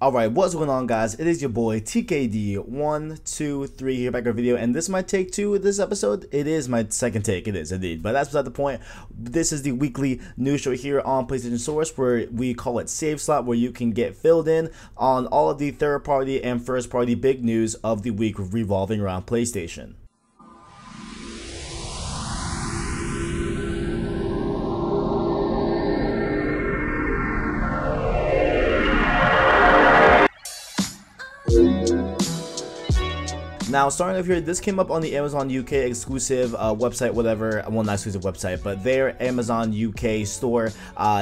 Alright, what's going on, guys? It is your boy TKD123 here back with a video, and this is my take 2 of this episode. It is my second take, it is indeed, but that's beside the point. This is the weekly news show here on PlayStation Source, where we call it Save Slot, where you can get filled in on all of the third party and first party big news of the week revolving around PlayStation. Now, starting off here, this came up on the Amazon UK exclusive website, whatever. Well, not exclusive website, but their Amazon UK store.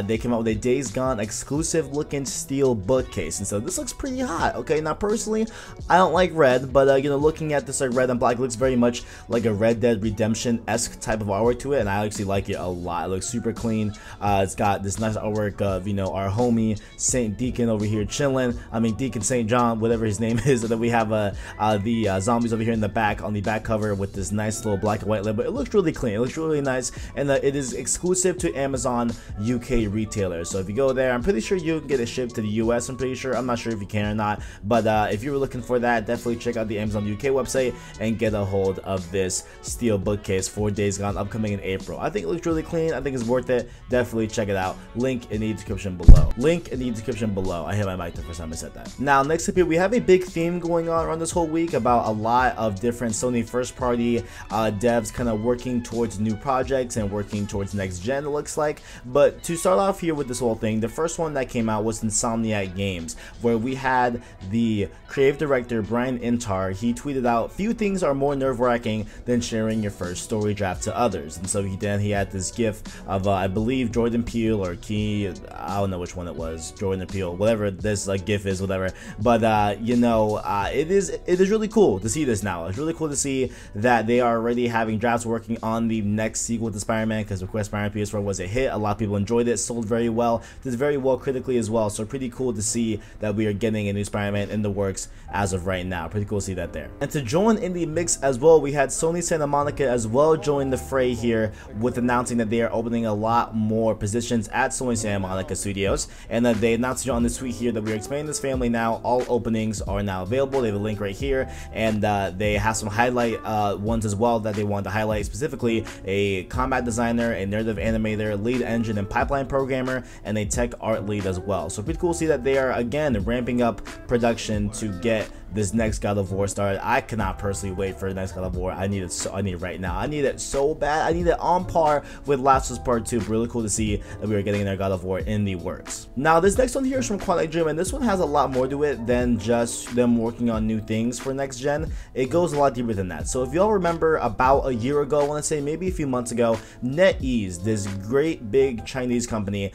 They came out with a Days Gone exclusive looking steel bookcase, and so this looks pretty hot. Okay, now personally, I don't like red, but you know, looking at this like red and black, it looks very much like a Red Dead Redemption-esque type of artwork to it, and I actually like it a lot. It looks super clean. It's got this nice artwork of, you know, our homie Saint Deacon over here chilling. I mean, Deacon Saint John, whatever his name is, and then we have the zombies over here in the back on the back cover with this nice little black and white label. It looks really clean, it looks really nice, and it is exclusive to Amazon UK retailers. So if you go there, I'm pretty sure you can get it shipped to the US. I'm pretty sure, I'm not sure if you can or not, but if you were looking for that, definitely check out the Amazon UK website and get a hold of this steel bookcase for Days Gone, upcoming in April. I think it looks really clean. I think it's worth it. Definitely check it out. Link in the description below. Link in the description below. I hit my mic the first time I said that. Now, next up here, we have a big theme going on around this whole week about a lot of different Sony first party devs kind of working towards new projects and working towards next gen, it looks like. But to start off here with this whole thing, the first one that came out was Insomniac Games, where we had the creative director Brian Intar. He tweeted out, "Few things are more nerve-wracking than sharing your first story draft to others." And so he had this gif of I believe Jordan Peele or Key, I don't know which one it was, Jordan Peele, whatever this gif is, whatever. But you know, it is really cool to see this now. It's really cool to see that they are already having drafts working on the next sequel to Spider-Man, because of course Spider-Man PS4 was a hit. A lot of people enjoyed it, sold very well, did very well critically as well. So pretty cool to see that we are getting a new Spider-Man in the works as of right now. Pretty cool to see that there. And to join in the mix as well, we had Sony Santa Monica as well join the fray here with announcing that they are opening a lot more positions at Sony Santa Monica Studios, and that they announced on this tweet here that we are expanding this family now. All openings are now available. They have a link right here, and they have some highlight ones as well that they wanted to highlight, specifically a combat designer, a narrative animator, lead engine and pipeline programmer, and a tech art lead as well. So pretty cool to see that they are again ramping up production to get this next God of War started. I cannot personally wait for the next God of War. I need it right now. I need it so bad. I need it on par with Last of Us Part 2. Really cool to see that we are getting their God of War in the works. Now, this next one here is from Quantic Dream, and this one has a lot more to it than just them working on new things for next gen. It goes a lot deeper than that. So if y'all remember, about a year ago, I want to say maybe a few months ago, NetEase, this great big Chinese company,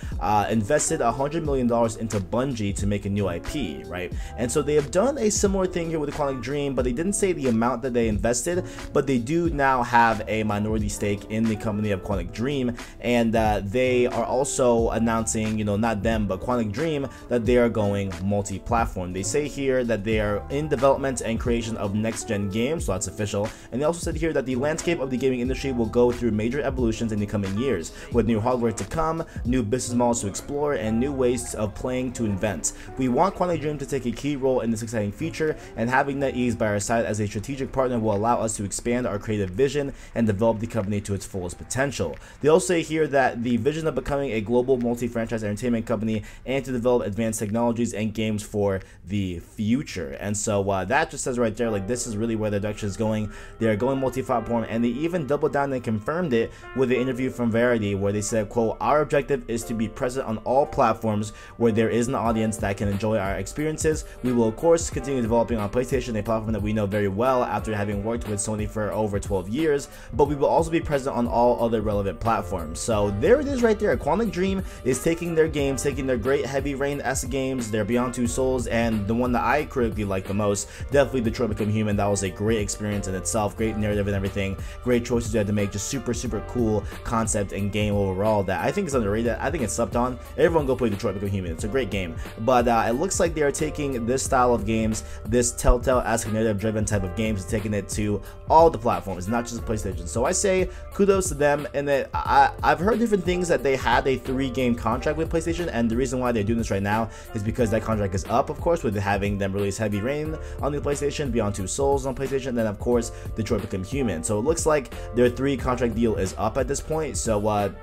invested $100 million into Bungie to make a new IP, right? And so they have done a similar thing here with the Quantic Dream, but they didn't say the amount that they invested, but they do now have a minority stake in the company of Quantic Dream, and they are also announcing, you know, not them but Quantic Dream, that they are going multi-platform. They say here that they are in development and creation of next gen games, so that's official. And they also said here that the landscape of the gaming industry will go through major evolutions in the coming years, with new hardware to come, new business models to explore, and new ways of playing to invent. We want Quantic Dream to take a key role in this exciting future, and having NetEase by our side as a strategic partner will allow us to expand our creative vision and develop the company to its fullest potential. They also say here that the vision of becoming a global multi-franchise entertainment company and to develop advanced technologies and games for the future. And so that just says right there, like, this is really where the direction is going. They are going multi-platform, and they even doubled down and confirmed it with an interview from Variety, where they said, quote, "Our objective is to be present on all platforms where there is an audience that can enjoy our experiences. We will of course continue developing on PlayStation, a platform that we know very well after having worked with Sony for over 12 years, but we will also be present on all other relevant platforms." So there it is right there. Quantic Dream is taking their games, taking their great Heavy Rain-esque games, their Beyond Two Souls, and the one that I critically like the most, definitely Detroit Become Human. That was a great experience in itself, great narrative and everything, great choices you had to make, just super cool concept and game overall that I think is underrated. I think it's slept on. Everyone go play Detroit Become Human. It's a great game. But it looks like they are taking this style of games, this Telltale-esque narrative-driven type of games and taking it to all the platforms, not just PlayStation. So I say kudos to them. And that I've heard different things, that they had a 3-game contract with PlayStation, and the reason why they're doing this right now is because that contract is up, of course, with having them release Heavy Rain on the PlayStation, Beyond Two Souls on PlayStation, and then of course Detroit Become Human. So it looks like their 3 contract deal is up at this point. So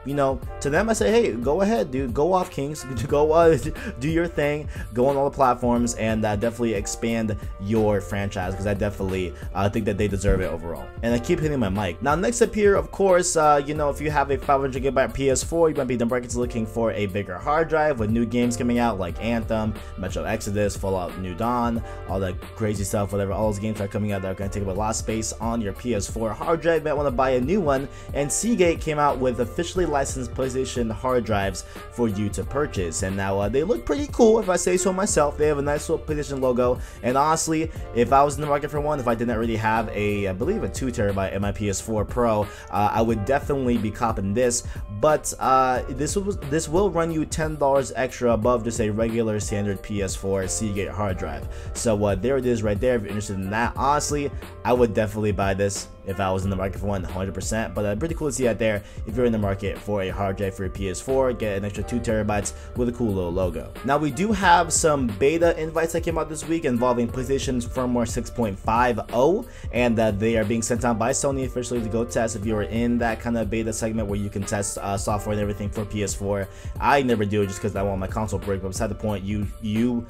you know, to them I say, hey, go ahead, dude, go off, Kings, go do your thing, go on all the platforms, and definitely expand your franchise, because I definitely think that they deserve it overall. And I keep hitting my mic. Now next up here, of course, you know, if you have a 500GB PS4, you might be in the market looking for a bigger hard drive with new games coming out like Anthem, Metro Exodus, Fallout New Dawn, all that crazy stuff, whatever. All those games are coming out that are going to take up a lot of space on your PS4 hard drive. You might want to buy a new one, and Seagate came out with officially licensed PlayStation hard drives for you to purchase. And now they look pretty cool, if I say so myself. They have a nice little PlayStation logo, and honestly, if I was in the market for one, if I didn't already have I believe a 2TB in my PS4 Pro, I would definitely be copping this. But this will run you $10 extra above just a regular standard PS4 Seagate hard drive. So there it is right there. If you're interested in that, honestly, I would definitely buy this if I was in the market for one, 100%. But pretty cool to see out there if you're in the market for a hard drive for your PS4, get an extra 2TB with a cool little logo. Now we do have some beta invites that came out this week involving PlayStation's firmware 6.50, and they are being sent out by Sony officially to go test. If you're in that kind of beta segment where you can test software and everything for PS4, I never do it just because I want my console break. But beside the point, you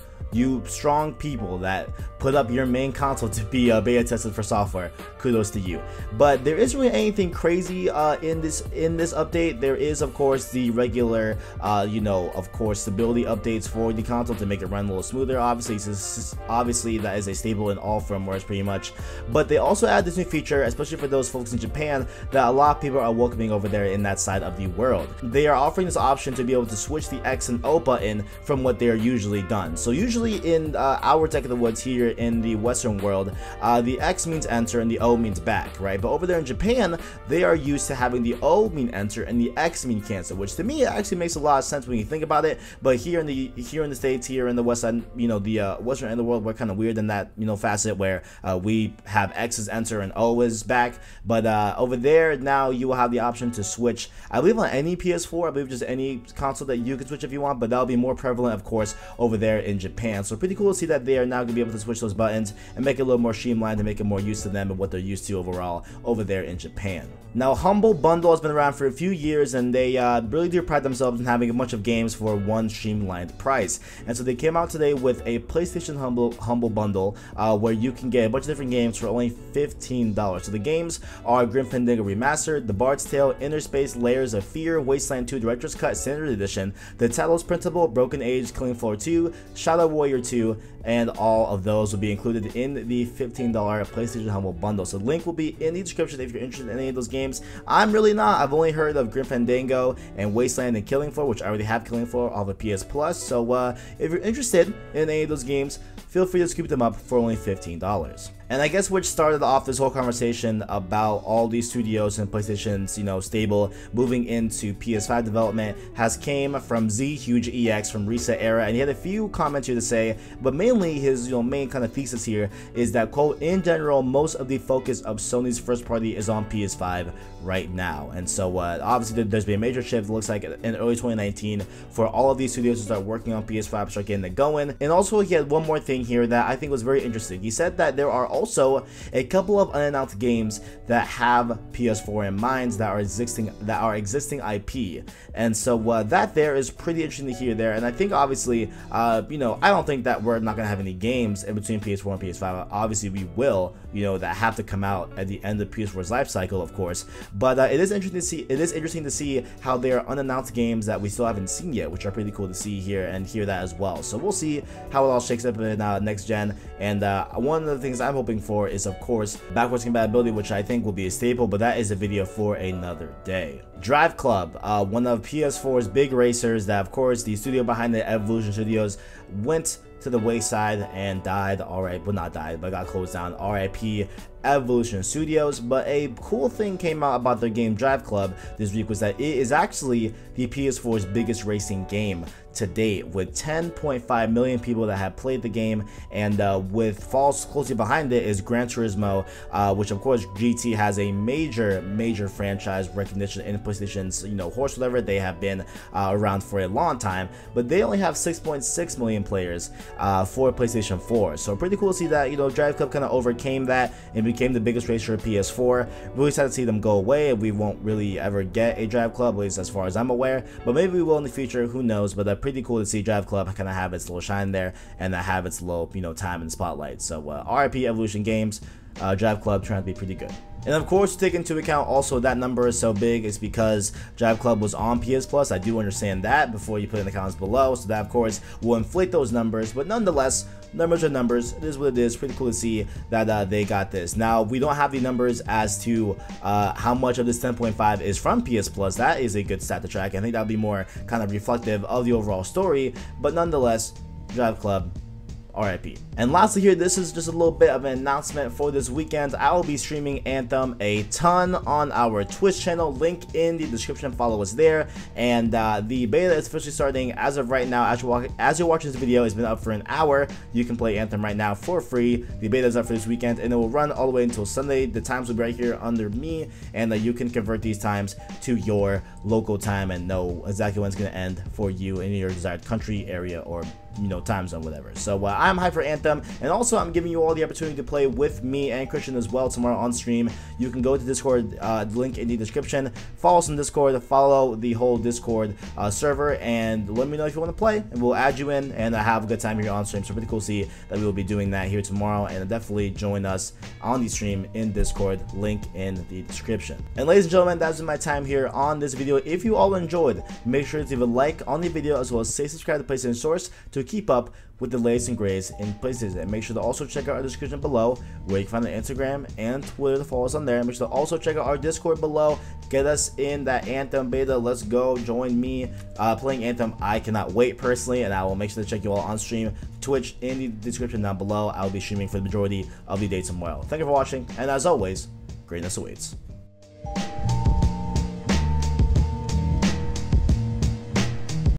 strong people that put up your main console to be beta tested for software, kudos to you. But there isn't really anything crazy in this update. There is, of course, the regular you know, of course, stability updates for the console to make it run a little smoother. Obviously that is a staple in all firmwares pretty much. But they also add this new feature, especially for those folks in Japan, that a lot of people are welcoming over there in that side of the world. They are offering this option to be able to switch the X and O button from what they're usually done. So usually in our neck of the woods here in the Western world, the X means enter and the O means back, right? But over there in Japan, they are used to having the O mean enter and the X mean cancel, which to me actually makes a lot of sense when you think about it. But here in the States, here in the West side, you know, the Western end of the world, we're kind of weird in that, you know, facet where we have X is enter and O is back. But over there now you will have the option to switch, I believe, on any PS4, I believe just any console that you can switch if you want, but that'll be more prevalent, of course, over there in Japan. So pretty cool to see that they are now going to be able to switch those buttons and make it a little more streamlined to make it more used to them and what they're used to overall over there in Japan. Now, Humble Bundle has been around for a few years, and they really do pride themselves in having a bunch of games for one streamlined price. And so they came out today with a PlayStation Humble Bundle where you can get a bunch of different games for only $15. So the games are Grim Fandango Remastered, The Bard's Tale, Inner Space, Layers of Fear, Wasteland 2 Director's Cut Standard Edition, The Talos Principle, Broken Age, Killing Floor 2, Shadow Warrior 2, and all of those will be included in the $15 PlayStation Humble Bundle. So the link will be in the description if you're interested in any of those games. I'm really not. I've only heard of Grim Fandango and Wasteland and Killing Floor, which I already have Killing Floor off of PS Plus. So if you're interested in any of those games, feel free to scoop them up for only $15. And I guess which started off this whole conversation about all these studios and PlayStation's, you know, stable moving into PS5 development has came from Z Huge EX from Reset Era, and he had a few comments here to say, but mainly his, you know, main kind of thesis here is that, quote, in general, most of the focus of Sony's first party is on PS5 right now. And so obviously there's been a major shift, it looks like, in early 2019 for all of these studios to start working on PS5, start getting it going. And also he had one more thing here that I think was very interesting. He said that there are also a couple of unannounced games that have PS4 in mind that are existing IP, and so that there is pretty interesting to hear there. And I think obviously, you know, I don't think that we're not gonna have any games in between PS4 and PS5. Obviously, we will, you know, that have to come out at the end of PS4's life cycle, of course. But it is interesting to see. It is interesting to see how there are unannounced games that we still haven't seen yet, which are pretty cool to see here and hear that as well. So we'll see how it all shakes up in next gen. And one of the things I'm hoping for is, of course, backwards compatibility, which I think will be a staple, but that is a video for another day. DriveClub, one of PS4's big racers that, of course, the studio behind the Evolution Studios went to the wayside and died. Alright, well, not died, but got closed down. RIP Evolution Studios. But a cool thing came out about their game DriveClub this week was that it is actually the PS4's biggest racing game to date, with 10.5 million people that have played the game, and with falls closely behind it is Gran Turismo, which of course GT has a major franchise recognition in PlayStation's horse whatever. They have been around for a long time, but they only have 6.6 million players for PlayStation 4. So pretty cool to see that DriveClub kind of overcame that and became the biggest racer of PS4. Really sad to see them go away, and we won't really ever get a DriveClub, at least as far as I'm aware, but maybe we will in the future, who knows. But pretty cool to see DriveClub kind of have its little shine there and have its little time in the spotlight. So RIP Evolution Games, DriveClub trying to be pretty good. And of course, to take into account also that number is so big is because DriveClub was on PS Plus. I do understand that before you put in the comments below, so that of course will inflate those numbers, but nonetheless, numbers are numbers. It is what it is. Pretty cool to see that they got this. Now, we don't have the numbers as to how much of this 10.5 is from PS Plus. That is a good stat to track. I think that would be more kind of reflective of the overall story, but nonetheless, DriveClub, RIP. And lastly here, this is just a little bit of an announcement for this weekend. I will be streaming Anthem a ton on our Twitch channel, link in the description, follow us there. And the beta is officially starting as of right now. As you're watching this video, it's been up for an hour. You can play Anthem right now for free. The beta is up for this weekend, and it will run all the way until Sunday. The times will be right here under me, and you can convert these times to your local time and know exactly when it's going to end for you in your desired country, area, or time zone, whatever. So I'm hyped for Anthem, and also I'm giving you all the opportunity to play with me and Christian as well tomorrow on stream. You can go to Discord, link in the description, follow us on Discord, follow the whole Discord server, and let me know if you want to play, and we'll add you in and have a good time here on stream. So pretty cool to see that we will be doing that here tomorrow, and definitely join us on the stream in Discord, link in the description. And ladies and gentlemen, that's been my time here on this video. If you all enjoyed, make sure to leave a like on the video, as well as stay subscribed to PlayStation Source to keep up with the latest and greatest in PlayStation. And make sure to also check out our description below, where you can find the Instagram and Twitter to follow us on there. Make sure to also check out our Discord below. Get us in that Anthem beta. Let's go. Join me playing Anthem. I cannot wait personally, and I will make sure to check you all on stream. Twitch in the description down below. I will be streaming for the majority of the day tomorrow. Thank you for watching, and as always, greatness awaits.